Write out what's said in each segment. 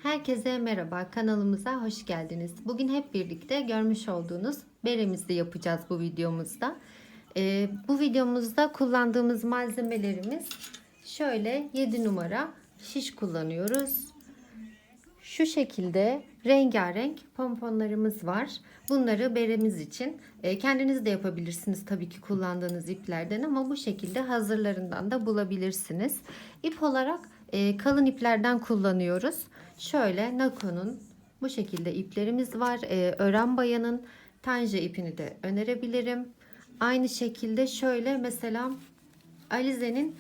Herkese merhaba, kanalımıza hoş geldiniz. Bugün hep birlikte görmüş olduğunuz beremizi yapacağız bu videomuzda. Bu videomuzda kullandığımız malzemelerimiz şöyle 7 numara şiş kullanıyoruz. Şu şekilde rengarenk pomponlarımız var. Bunları beremiz için kendiniz de yapabilirsiniz tabii ki kullandığınız iplerden, ama bu şekilde hazırlarından da bulabilirsiniz. İp olarak kalın iplerden kullanıyoruz. Şöyle Nako'nun bu şekilde iplerimiz var. Ören Bayan'ın Tanje ipini de önerebilirim. Aynı şekilde şöyle mesela Alize'nin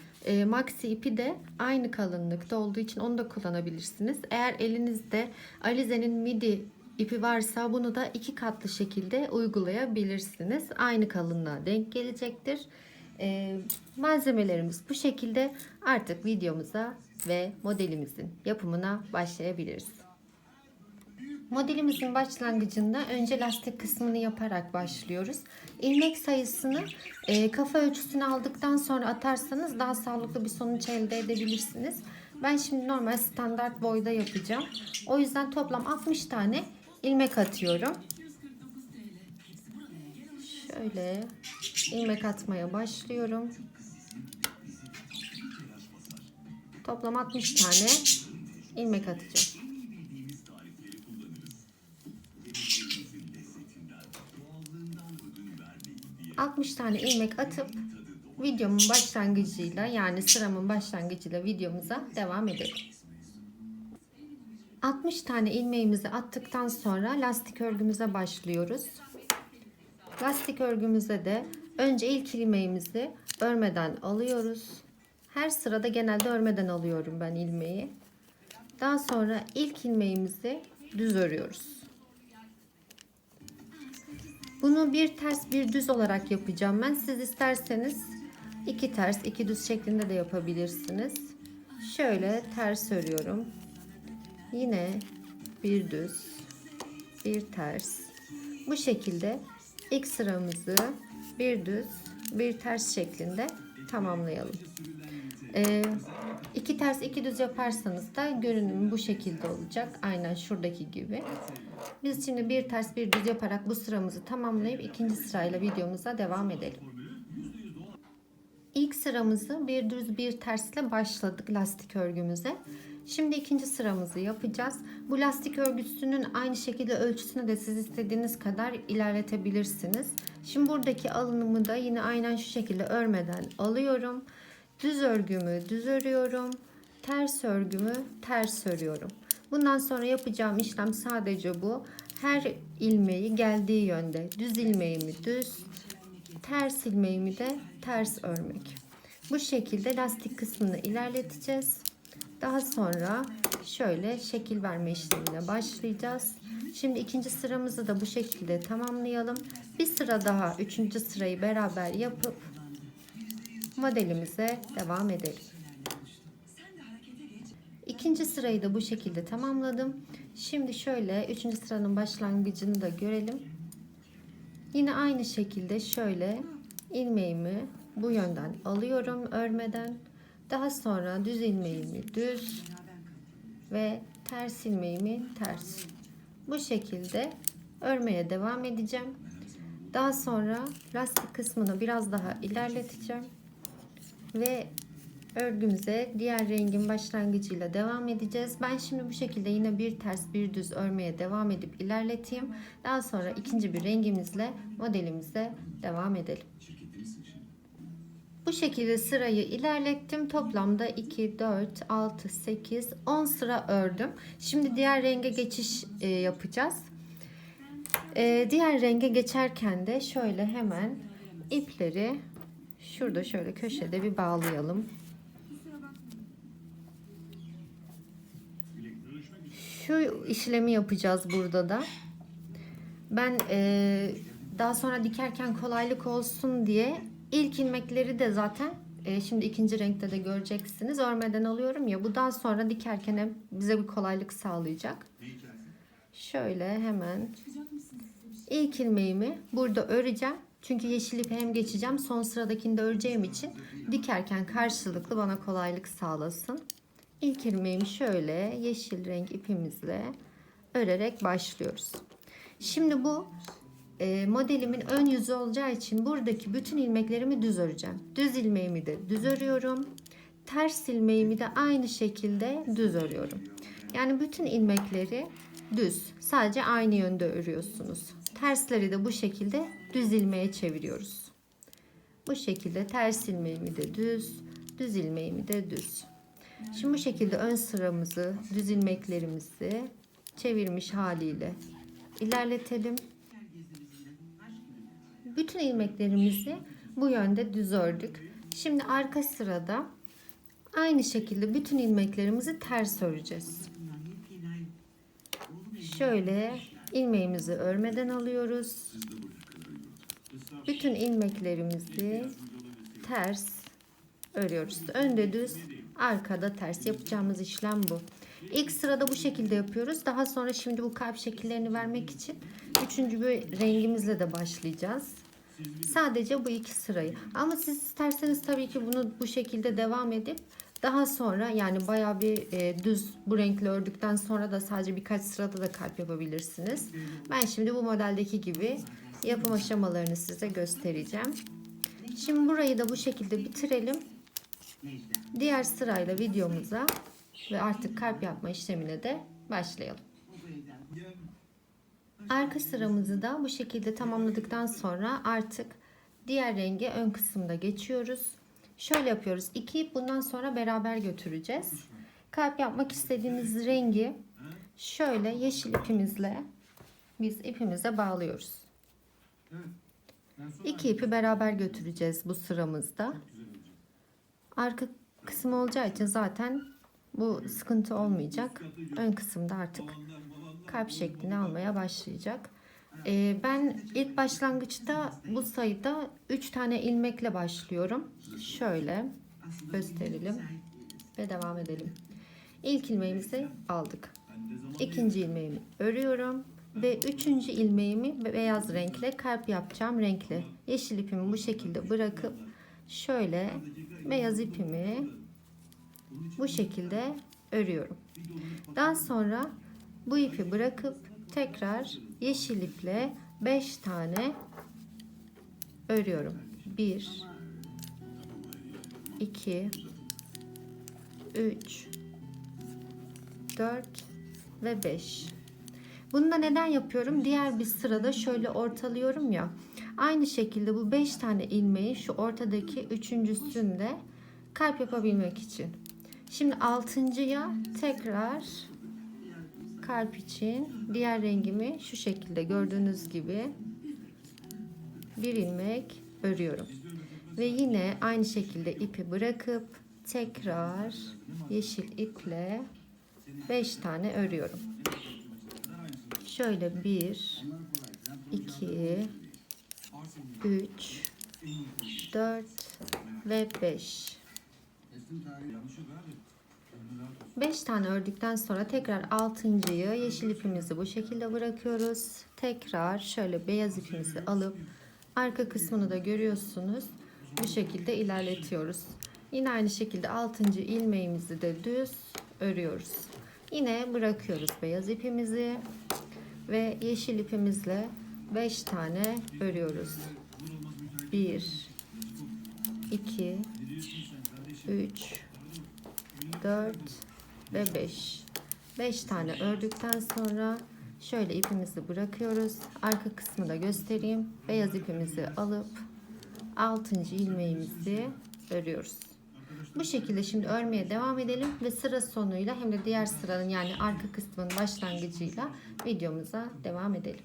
maxi ipi de aynı kalınlıkta olduğu için onu da kullanabilirsiniz. Eğer elinizde Alize'nin midi ipi varsa bunu da 2 katlı şekilde uygulayabilirsiniz. Aynı kalınlığa denk gelecektir. Malzemelerimiz bu şekilde. Artık videomuza ve modelimizin yapımına başlayabiliriz. Modelimizin başlangıcında önce lastik kısmını yaparak başlıyoruz. İlmek sayısını kafa ölçüsünü aldıktan sonra atarsanız daha sağlıklı bir sonuç elde edebilirsiniz. Ben şimdi normal standart boyda yapacağım. O yüzden toplam 60 tane ilmek atıyorum. Şöyle ilmek atmaya başlıyorum. Toplam 60 tane ilmek atacağım. ...60 tane ilmek atıp videomun başlangıcıyla, yani sıramın başlangıcıyla videomuza devam edelim. 60 tane ilmeğimizi attıktan sonra lastik örgümüze başlıyoruz. Lastik örgümüze de önce ilk ilmeğimizi örmeden alıyoruz. Her sırada genelde örmeden alıyorum ben ilmeği. Daha sonra ilk ilmeğimizi düz örüyoruz. Bunu bir ters bir düz olarak yapacağım ben. Siz isterseniz iki ters iki düz şeklinde de yapabilirsiniz. Şöyle ters örüyorum. Yine bir düz, bir ters. Bu şekilde ilk sıramızı bir düz, bir ters şeklinde tamamlayalım. İki ters iki düz yaparsanız da görünümü bu şekilde olacak. Aynen şuradaki gibi. Biz şimdi bir ters bir düz yaparak bu sıramızı tamamlayıp ikinci sırayla videomuza devam edelim. İlk sıramızı bir düz bir tersle başladık lastik örgümüze. Şimdi ikinci sıramızı yapacağız. Bu lastik örgüsünün aynı şekilde ölçüsünü de siz istediğiniz kadar ilerletebilirsiniz. Şimdi buradaki alınımı da yine aynen şu şekilde örmeden alıyorum. Düz örgümü düz örüyorum. Ters örgümü ters örüyorum. Bundan sonra yapacağım işlem sadece bu. Her ilmeği geldiği yönde düz ilmeğimi düz, ters ilmeğimi de ters örmek. Bu şekilde lastik kısmını ilerleteceğiz. Daha sonra şöyle şekil verme işlemine başlayacağız. Şimdi ikinci sıramızı da bu şekilde tamamlayalım. Bir sıra daha üçüncü sırayı beraber yapıp modelimize devam edelim. İkinci sırayı da bu şekilde tamamladım. Şimdi şöyle üçüncü sıranın başlangıcını da görelim. Yine aynı şekilde şöyle ilmeğimi bu yönden alıyorum örmeden. Daha sonra düz ilmeğimi düz ve ters ilmeğimi ters. Bu şekilde örmeye devam edeceğim. Daha sonra lastik kısmını biraz daha ilerleteceğim. Ve örgümüze diğer rengin başlangıcıyla devam edeceğiz. Ben şimdi bu şekilde yine bir ters bir düz örmeye devam edip ilerleteyim. Daha sonra ikinci bir rengimizle modelimize devam edelim. Bu şekilde sırayı ilerlettim. Toplamda 2, 4, 6, 8, 10 sıra ördüm. Şimdi diğer renge geçiş yapacağız. Diğer renge geçerken de şöyle hemen ipleri şurada şöyle köşede bir bağlayalım. Şu işlemi yapacağız burada da. Ben daha sonra dikerken kolaylık olsun diye ilk ilmekleri de zaten şimdi ikinci renkte de göreceksiniz. Örmeden alıyorum ya. Bu daha sonra dikerken hem bize bir kolaylık sağlayacak. Şöyle hemen ilk ilmeğimi burada öreceğim. Çünkü yeşil ipi hem geçeceğim, son sıradakini de öreceğim için dikerken karşılıklı bana kolaylık sağlasın. İlk ilmeğimi şöyle yeşil renk ipimizle örerek başlıyoruz. Şimdi bu modelimin ön yüzü olacağı için buradaki bütün ilmeklerimi düz öreceğim. Düz ilmeğimi de düz örüyorum. Ters ilmeğimi de aynı şekilde düz örüyorum. Yani bütün ilmekleri düz, sadece aynı yönde örüyorsunuz. Tersleri de bu şekilde düz ilmeğe çeviriyoruz. Bu şekilde ters ilmeğimi de düz, düz ilmeğimi de düz. Şimdi bu şekilde ön sıramızı, düz ilmeklerimizi çevirmiş haliyle ilerletelim. Bütün ilmeklerimizi bu yönde düz ördük. Şimdi arka sırada aynı şekilde bütün ilmeklerimizi ters öreceğiz. Şöyle ilmeğimizi örmeden alıyoruz. Bütün ilmeklerimizi ters örüyoruz. Önde düz, arkada ters. Yapacağımız işlem bu. İlk sırada bu şekilde yapıyoruz. Daha sonra şimdi bu kalp şekillerini vermek için üçüncü bir rengimizle de başlayacağız. Sadece bu iki sırayı. Ama siz isterseniz tabii ki bunu bu şekilde devam edip daha sonra yani bayağı bir düz bu renkle ördükten sonra da sadece birkaç sırada da kalp yapabilirsiniz. Ben şimdi bu modeldeki gibi yapım aşamalarını size göstereceğim. Şimdi burayı da bu şekilde bitirelim. Diğer sırayla videomuza ve artık kalp yapma işlemine de başlayalım. Arka sıramızı da bu şekilde tamamladıktan sonra artık diğer renge ön kısımda geçiyoruz. Şöyle yapıyoruz. İki ip bundan sonra beraber götüreceğiz. Kalp yapmak istediğiniz rengi şöyle yeşil ipimizle biz ipimize bağlıyoruz. İki ipi beraber götüreceğiz bu sıramızda. Arka kısım olacağı için zaten bu sıkıntı olmayacak. Ön kısımda artık kalp şeklini almaya başlayacak. Ben ilk başlangıçta bu sayıda 3 tane ilmekle başlıyorum. Şöyle gösterelim ve devam edelim. İlk ilmeğimizi aldık. İkinci ilmeğimi örüyorum ve üçüncü ilmeğimi beyaz renkle kalp yapacağım renkle. Yeşil ipimi bu şekilde bırakıp şöyle beyaz ipimi bu şekilde örüyorum. Daha sonra bu ipi bırakıp tekrar yeşil iple 5 tane örüyorum. 1 2 3 4 ve 5. Bunu da neden yapıyorum? Diğer bir sırada şöyle ortalıyorum ya. Aynı şekilde bu 5 tane ilmeği şu ortadaki üçüncüsünde kalp yapabilmek için. Şimdi altıncıya tekrar kalp için diğer rengimi şu şekilde gördüğünüz gibi bir ilmek örüyorum. Ve yine aynı şekilde ipi bırakıp tekrar yeşil iple 5 tane örüyorum. Şöyle 1 2 3 4 ve 5. 5 tane ördükten sonra tekrar 6.'yı yeşil ipimizi bu şekilde bırakıyoruz. Tekrar şöyle beyaz ipimizi alıp arka kısmını da görüyorsunuz. Bu şekilde ilerletiyoruz. Yine aynı şekilde 6. ilmeğimizi de düz örüyoruz. Yine bırakıyoruz beyaz ipimizi ve yeşil ipimizle 5 tane örüyoruz. 1 2 3 4 ve 5. 5 tane ördükten sonra şöyle ipimizi bırakıyoruz. Arka kısmı da göstereyim. Beyaz ipimizi alıp 6. ilmeğimizi örüyoruz. Bu şekilde şimdi örmeye devam edelim ve sıra sonuyla hem de diğer sıranın yani arka kısmın başlangıcıyla videomuza devam edelim.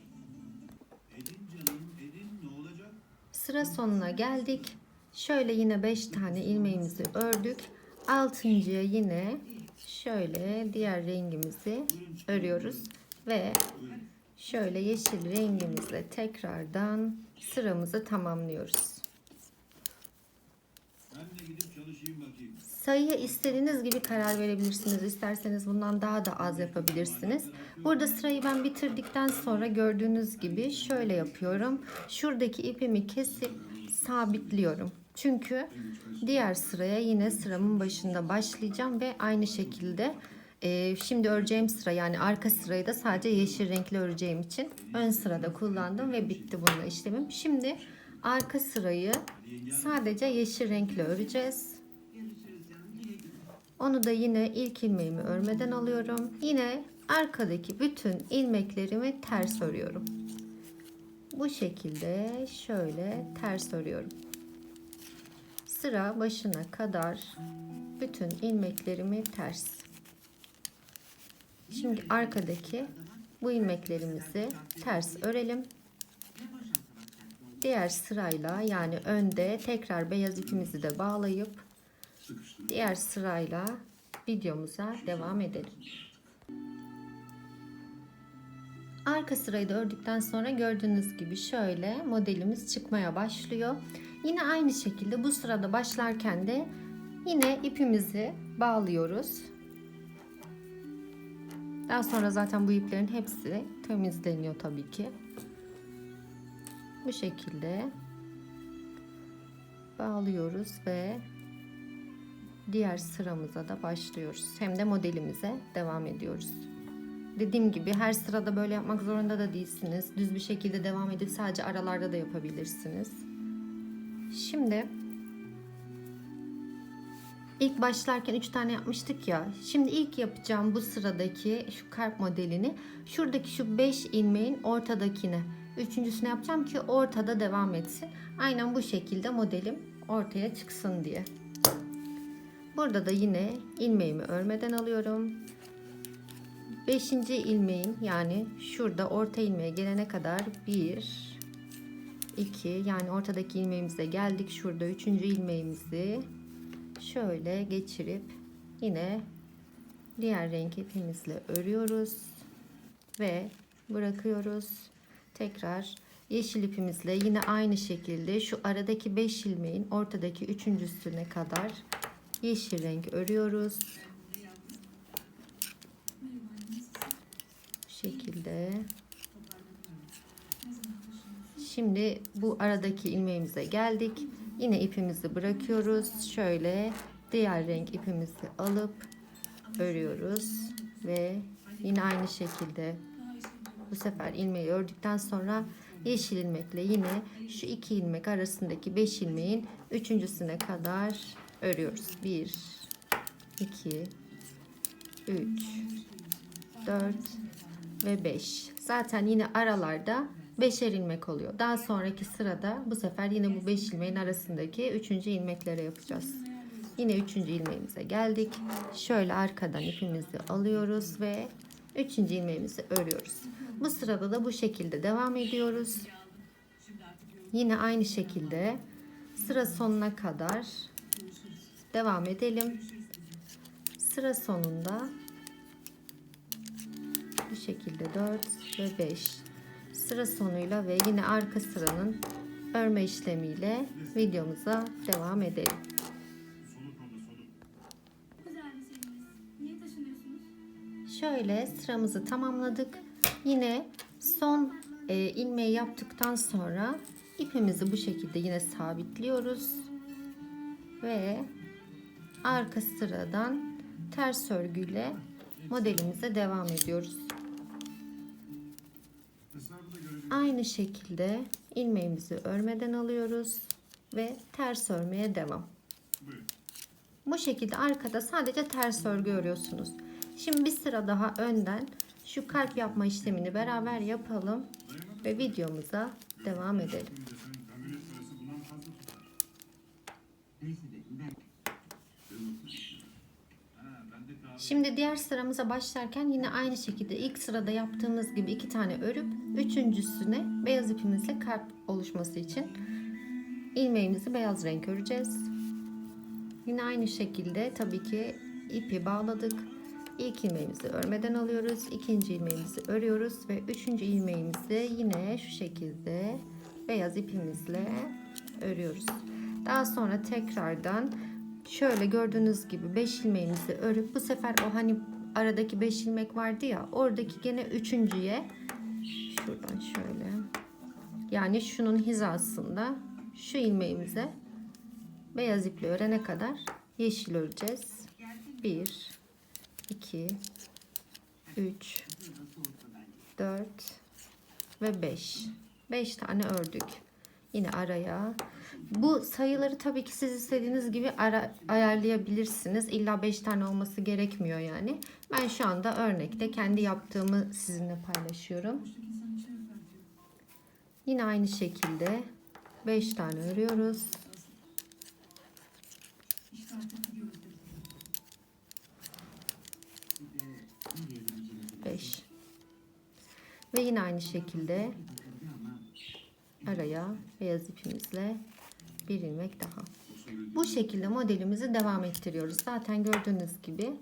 Sıra sonuna geldik. Şöyle yine 5 tane ilmeğimizi ördük. 6.'ya yine şöyle diğer rengimizi örüyoruz ve şöyle yeşil rengimizle tekrardan sıramızı tamamlıyoruz. Sayıya istediğiniz gibi karar verebilirsiniz. İsterseniz bundan daha da az yapabilirsiniz. Burada sırayı ben bitirdikten sonra gördüğünüz gibi şöyle yapıyorum. Şuradaki ipimi kesip sabitliyorum. Çünkü diğer sıraya yine sıramın başında başlayacağım ve aynı şekilde şimdi öreceğim sıra, yani arka sırayı da sadece yeşil renkli öreceğim için ön sırada kullandım ve bitti bununla işlemim. Şimdi arka sırayı sadece yeşil renkli öreceğiz. Onu da yine ilk ilmeğimi örmeden alıyorum. Yine arkadaki bütün ilmeklerimi ters örüyorum. Bu şekilde şöyle ters örüyorum. Sıra başına kadar bütün ilmeklerimi ters. Şimdi arkadaki bu ilmeklerimizi ters örelim. Diğer sırayla, yani önde tekrar beyaz ipimizi de bağlayıp diğer sırayla videomuza devam edelim. Arka sırayı da ördükten sonra gördüğünüz gibi şöyle modelimiz çıkmaya başlıyor. Yine aynı şekilde bu sırada başlarken de yine ipimizi bağlıyoruz. Daha sonra zaten bu iplerin hepsi temizleniyor tabii ki. Bu şekilde bağlıyoruz ve diğer sıramıza da başlıyoruz. Hem de modelimize devam ediyoruz. Dediğim gibi her sırada böyle yapmak zorunda da değilsiniz. Düz bir şekilde devam edip sadece aralarda da yapabilirsiniz. Şimdi ilk başlarken 3 tane yapmıştık ya. Şimdi ilk yapacağım bu sıradaki şu kalp modelini şuradaki şu 5 ilmeğin ortadakine, üçüncüsüne yapacağım ki ortada devam etsin. Aynen bu şekilde modelim ortaya çıksın diye. Burada da yine ilmeğimi örmeden alıyorum. 5. ilmeğin, yani şurada orta ilmeğe gelene kadar 1 2, yani ortadaki ilmeğimize geldik. Şurada 3. ilmeğimizi şöyle geçirip yine diğer renk ipimizle örüyoruz ve bırakıyoruz. Tekrar yeşil ipimizle yine aynı şekilde şu aradaki 5 ilmeğin ortadaki üçüncüsüne kadar yeşil renk örüyoruz. Bu şekilde. Şimdi bu aradaki ilmeğimize geldik. Yine ipimizi bırakıyoruz. Şöyle diğer renk ipimizi alıp örüyoruz ve yine aynı şekilde bu sefer ilmeği ördükten sonra yeşil ilmekle yine şu 2 ilmek arasındaki 5 ilmeğin üçüncüsüne kadar örüyoruz. 1 2 3 4 ve 5. Zaten yine aralarda 5'er ilmek oluyor. Daha sonraki sırada bu sefer yine bu 5 ilmeğin arasındaki 3. ilmeklere yapacağız. Yine 3. ilmeğimize geldik. Şöyle arkadan ipimizi alıyoruz ve 3. ilmeğimizi örüyoruz. Bu sırada da bu şekilde devam ediyoruz. Yine aynı şekilde sıra sonuna kadar devam edelim. Sıra sonunda bu şekilde 4 ve 5 sıra sonuyla ve yine arka sıranın örme işlemiyle videomuza devam edelim. Şöyle sıramızı tamamladık. Yine son ilmeği yaptıktan sonra ipimizi bu şekilde yine sabitliyoruz ve arka sıradan ters örgüyle modelimize devam ediyoruz. Aynı şekilde ilmeğimizi örmeden alıyoruz ve ters örmeye devam. Bu şekilde arkada sadece ters örgü örüyorsunuz. Şimdi bir sıra daha önden şu kalp yapma işlemini beraber yapalım ve videomuza devam edelim. Şimdi diğer sıramıza başlarken yine aynı şekilde ilk sırada yaptığımız gibi 2 tane örüp üçüncüsüne beyaz ipimizle kalp oluşması için ilmeğimizi beyaz renk öreceğiz. Yine aynı şekilde tabii ki ipi bağladık. İlk ilmeğimizi örmeden alıyoruz. İkinci ilmeğimizi örüyoruz ve üçüncü ilmeğimizi yine şu şekilde beyaz ipimizle örüyoruz. Daha sonra tekrardan şöyle gördüğünüz gibi 5 ilmeğimizi örüp bu sefer o hani aradaki 5 ilmek vardı ya, oradaki gene üçüncüye şuradan şöyle, yani şunun hizasında şu ilmeğimize beyaz iple örene kadar yeşil öreceğiz. 1 2 3 4 ve 5 tane ördük. Yine araya. Bu sayıları tabii ki siz istediğiniz gibi ayarlayabilirsiniz. İlla 5 tane olması gerekmiyor yani. Ben şu anda örnekte kendi yaptığımı sizinle paylaşıyorum. Yine aynı şekilde 5 tane örüyoruz. Ve yine aynı şekilde araya beyaz ipimizle bir ilmek daha. Bu şekilde modelimizi devam ettiriyoruz. Zaten gördüğünüz gibi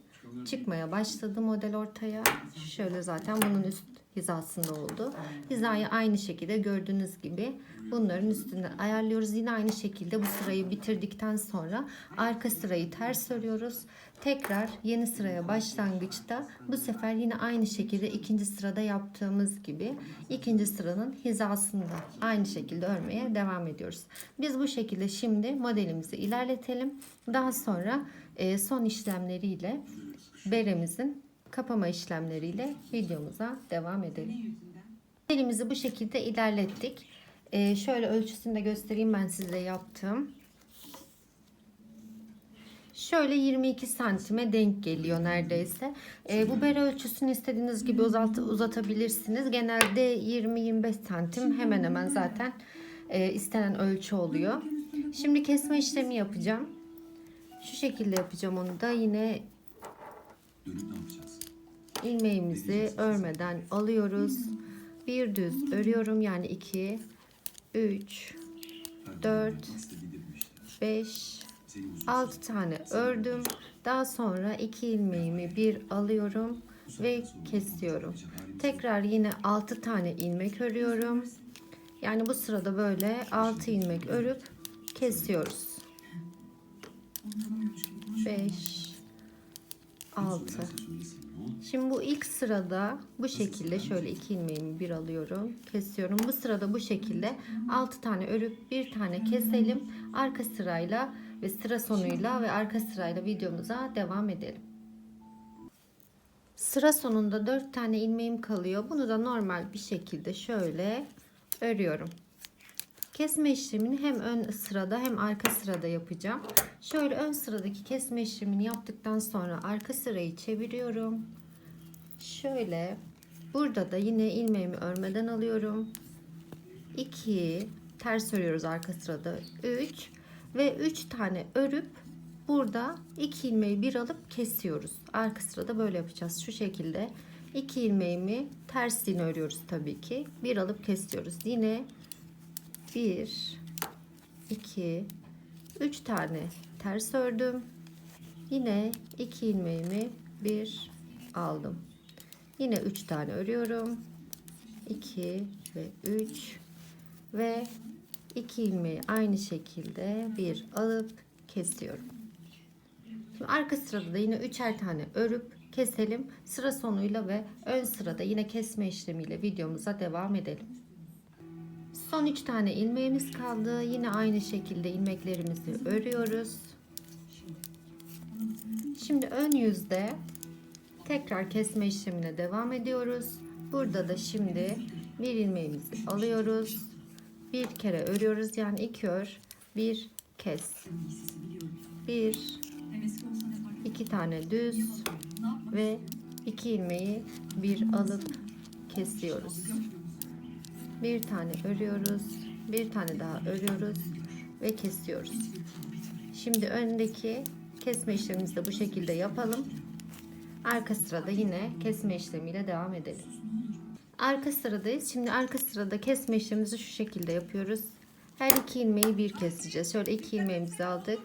çıkmaya başladı model ortaya. Şöyle zaten bunun üst hizasında oldu. Hizayı aynı şekilde gördüğünüz gibi bunların üstünden ayarlıyoruz. Yine aynı şekilde bu sırayı bitirdikten sonra arka sırayı ters örüyoruz. Tekrar yeni sıraya başlangıçta bu sefer yine aynı şekilde ikinci sırada yaptığımız gibi ikinci sıranın hizasında aynı şekilde örmeye devam ediyoruz. Biz bu şekilde şimdi modelimizi ilerletelim. Daha sonra son işlemleriyle beremizin kapama işlemleriyle videomuza devam edelim. Modelimizi bu şekilde ilerlettik. Şöyle ölçüsünü de göstereyim ben size yaptım. Şöyle 22 santime denk geliyor neredeyse. Bu bere ölçüsünü istediğiniz gibi uzatabilirsiniz. Genelde 20-25 santim hemen hemen zaten istenen ölçü oluyor. Şimdi kesme işlemi yapacağım. Şu şekilde yapacağım onu da. Yine ilmeğimizi örmeden alıyoruz. Bir düz örüyorum. Yani 2, 3, 4, 5, 6 tane ördüm. Daha sonra 2 ilmeğimi bir alıyorum ve kesiyorum. Tekrar yine 6 tane ilmek örüyorum. Yani bu sırada böyle 6 ilmek örüp kesiyoruz. 5, 6. Şimdi bu ilk sırada bu şekilde şöyle 2 ilmeğimi bir alıyorum, kesiyorum. Bu sırada bu şekilde 6 tane örüp bir tane keselim. Arka sırayla ve sıra sonuyla ve arka sırayla videomuza devam edelim. Sıra sonunda 4 tane ilmeğim kalıyor. Bunu da normal bir şekilde şöyle örüyorum. Kesme işlemini hem ön sırada hem arka sırada yapacağım. Şöyle ön sıradaki kesme işlemini yaptıktan sonra arka sırayı çeviriyorum. Şöyle burada da yine ilmeğimi örmeden alıyorum. 2 ters örüyoruz arka sırada. 3 ve 3 tane örüp burada 2 ilmeği bir alıp kesiyoruz. Arka sırada böyle yapacağız. Şu şekilde 2 ilmeğimi ters yine örüyoruz tabii ki. Bir alıp kesiyoruz. Yine 1 2 3 tane ters ördüm. Yine 2 ilmeğimi bir aldım. Yine 3 tane örüyorum. 2 ve 3 ve 2 ilmeği aynı şekilde bir alıp kesiyorum. Şimdi arka sırada da yine 3'er tane örüp keselim. Sıra sonuyla ve ön sırada yine kesme işlemiyle videomuza devam edelim. Son 3 tane ilmeğimiz kaldı. Yine aynı şekilde ilmeklerimizi örüyoruz. Şimdi ön yüzde tekrar kesme işlemine devam ediyoruz. Burada da şimdi bir ilmeğimizi alıyoruz. Bir kere örüyoruz. Yani 2 ör, bir kes. 1 2 tane düz ve 2 ilmeği bir alıp kesiyoruz. Bir tane örüyoruz. Bir tane daha örüyoruz ve kesiyoruz. Şimdi öndeki kesme işlemimizi de bu şekilde yapalım. Arka sırada yine kesme işlemiyle devam edelim. Arka sıradayız. Şimdi arka sırada kesme işlemimizi şu şekilde yapıyoruz. Her iki ilmeği bir keseceğiz. Şöyle 2 ilmeğimizi aldık.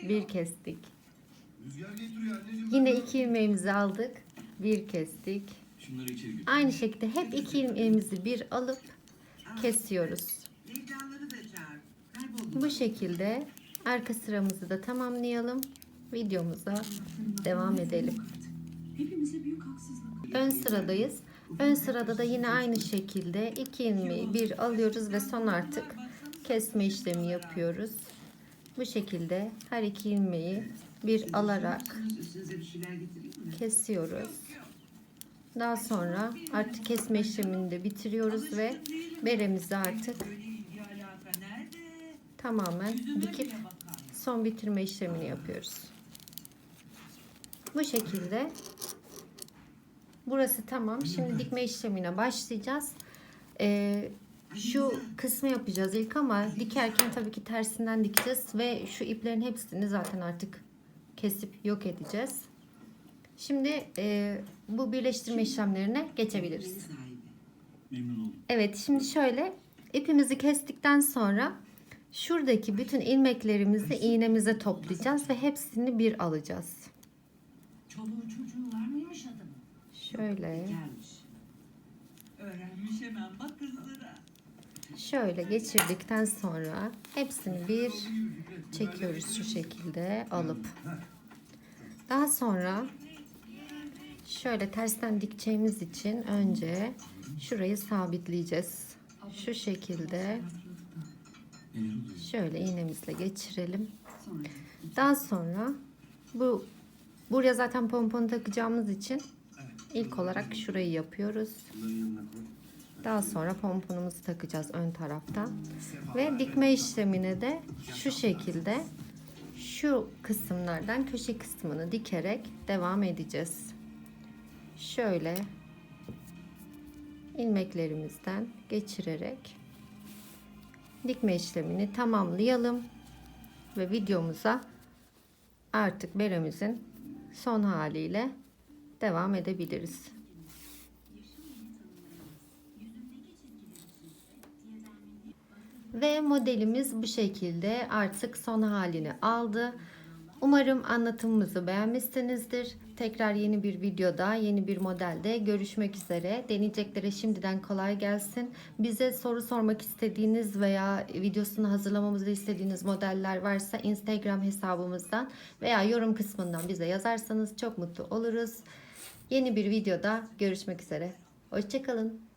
Bir kestik. Yine 2 ilmeğimizi aldık. Bir kestik. Aynı şekilde hep 2 ilmeğimizi bir alıp kesiyoruz. Bu şekilde arka sıramızı da tamamlayalım. Videomuza devam edelim. Ön sıradayız. Ön sırada da yine aynı şekilde 2 ilmeği bir alıyoruz ve son artık kesme işlemi yapıyoruz. Bu şekilde her iki ilmeği bir alarak kesiyoruz. Daha sonra artık kesme işlemini de bitiriyoruz ve beremizi artık tamamen dikip son bitirme işlemini yapıyoruz. Bu şekilde burası tamam. Şimdi dikme işlemine başlayacağız. Şu kısmı yapacağız ilk ama dikerken tabii ki tersinden dikeceğiz ve şu iplerin hepsini zaten artık kesip yok edeceğiz. Şimdi bu birleştirme işlemlerine geçebiliriz. Evet, şimdi şöyle ipimizi kestikten sonra şuradaki bütün ilmeklerimizi iğnemize toplayacağız ve hepsini bir alacağız. Çoluğu çocuğu var mıymış adamın? Şöyle. Gelmiş. Öğrenmiş hemen bak kızlara. Şöyle geçirdikten sonra hepsini bir çekiyoruz şu şekilde alıp. Daha sonra şöyle tersten dikeceğimiz için önce şurayı sabitleyeceğiz. Şu şekilde şöyle iğnemizle geçirelim. Daha sonra buraya zaten pompon takacağımız için ilk olarak şurayı yapıyoruz. Daha sonra pomponumuzu takacağız ön taraftan. Ve dikme işlemine de şu şekilde şu kısımlardan köşe kısmını dikerek devam edeceğiz. Şöyle ilmeklerimizden geçirerek dikme işlemini tamamlayalım ve videomuza artık beremizin son haliyle devam edebiliriz. Ve modelimiz bu şekilde artık son halini aldı. Umarım anlatımımızı beğenmişsinizdir. Tekrar yeni bir videoda, yeni bir modelde görüşmek üzere. Deneyeceklere şimdiden kolay gelsin. Bize soru sormak istediğiniz veya videosunu hazırlamamızı istediğiniz modeller varsa Instagram hesabımızdan veya yorum kısmından bize yazarsanız çok mutlu oluruz. Yeni bir videoda görüşmek üzere. Hoşça kalın.